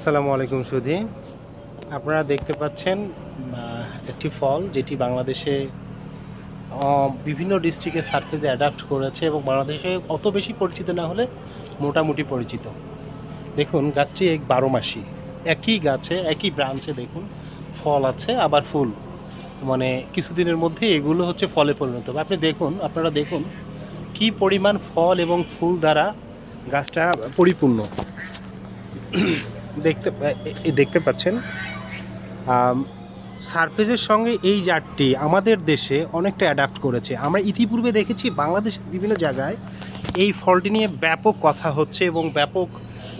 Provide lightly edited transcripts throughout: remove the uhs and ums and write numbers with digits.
আসসালামু আলাইকুম সুধী। আপনারা দেখতে পাচ্ছেন একটি ফল যেটি বাংলাদেশে বিভিন্ন ডিস্ট্রিক্টে সার্ফেসে অ্যাডাপ্ট করেছে এবং বাংলাদেশে অত বেশি পরিচিত না হলে মোটামুটি পরিচিত। দেখুন গাছটি এক 12 মাসি, একই গাছে একই ব্রাঞ্চে দেখুন ফল আছে আবার ফুল, মানে কিছুদিনের মধ্যে এগুলো হচ্ছে ফলে পরিণত হবে। আপনারা দেখুন কি পরিমাণ ফল এবং ফুল দ্বারা গাছটা পরিপূর্ণ। দেখতে পাচ্ছেন সারফেসের সঙ্গে এই জাতটি আমাদের দেশে অনেকটা অ্যাডাপ্ট করেছে। আমরা ইতিপূর্বে দেখেছি বাংলাদেশের বিভিন্ন জায়গায় এই ফলটি নিয়ে ব্যাপক কথা হচ্ছে এবং ব্যাপক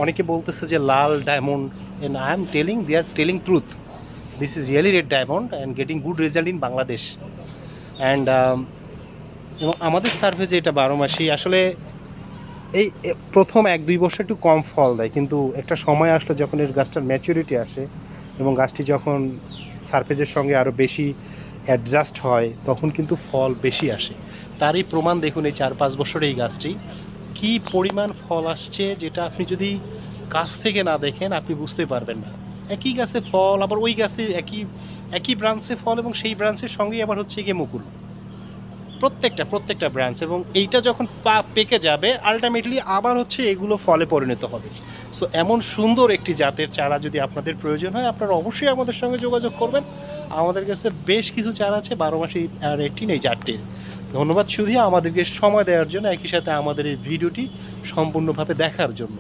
অনেকে বলতেছে যে লাল diamond, and I am telling they are telling truth, this is really red diamond and getting good result in Bangladesh. And এবং আমাদের সার্ফেসে এটা 12 মাসি আসলে এই প্রথম 1-2 বছর একটু কম ফল দেয়, কিন্তু একটা সময় আসলে যখন এর গাছটার ম্যাচুরিটি আসে এবং গাছটি যখন সারফেসের সঙ্গে আরও বেশি অ্যাডজাস্ট হয় তখন কিন্তু ফল বেশি আসে। তারই প্রমাণ দেখুন এই 4-5 বছরে এই গাছটি কি পরিমাণ ফল আসছে, যেটা আপনি যদি কাছ থেকে না দেখেন আপনি বুঝতে পারবেন না। একই গাছে ফল, আবার ওই গাছে একই একই ব্রাঞ্চে ফল এবং সেই ব্রাঞ্চের সঙ্গেই আবার হচ্ছে গিয়ে মুকুল, প্রত্যেকটা ব্রাঞ্চ, এবং এইটা যখন পেকে যাবে আলটিমেটলি আবার হচ্ছে এগুলো ফলে পরিণত হবে। সো এমন সুন্দর একটি জাতের চারা যদি আপনাদের প্রয়োজন হয় আপনারা অবশ্যই আমাদের সঙ্গে যোগাযোগ করবেন। আমাদের কাছে বেশ কিছু চারা আছে 12 মাসি আর 18 এই চারটির। ধন্যবাদ শুধু আমাদেরকে সময় দেওয়ার জন্য, একই সাথে আমাদের এই ভিডিওটি সম্পূর্ণভাবে দেখার জন্য।